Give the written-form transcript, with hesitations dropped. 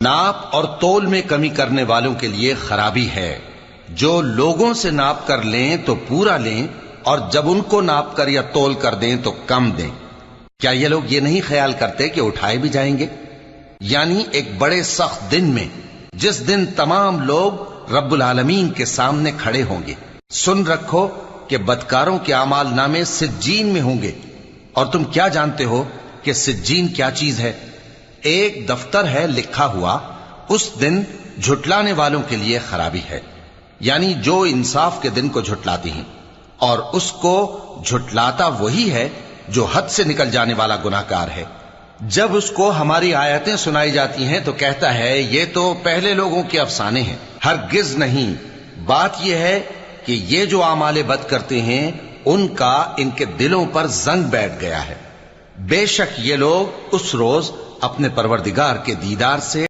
ناپ اور تول میں کمی کرنے والوں کے لیے خرابی ہے، جو لوگوں سے ناپ کر لیں تو پورا لیں، اور جب ان کو ناپ کر یا تول کر دیں تو کم دیں۔ کیا یہ لوگ یہ نہیں خیال کرتے کہ اٹھائے بھی جائیں گے؟ یعنی ایک بڑے سخت دن میں، جس دن تمام لوگ رب العالمین کے سامنے کھڑے ہوں گے۔ سن رکھو کہ بدکاروں کے اعمال نامے سجین میں ہوں گے، اور تم کیا جانتے ہو کہ سجین کیا چیز ہے؟ ایک دفتر ہے لکھا ہوا، اس دن جھٹلانے والوں کے لیے خرابی ہے، یعنی جو انصاف کے دن کو جھٹلاتی ہیں، اور اس کو جھٹلاتا وہی ہے جو حد سے نکل جانے والا گناہ گار ہے۔ جب اس کو ہماری آیتیں سنائی جاتی ہیں تو کہتا ہے یہ تو پہلے لوگوں کے افسانے ہیں۔ ہرگز نہیں، بات یہ ہے کہ یہ جو اعمال بد کرتے ہیں ان کا ان کے دلوں پر زنگ بیٹھ گیا ہے۔ بے شک یہ لوگ اس روز اپنے پروردگار کے دیدار سے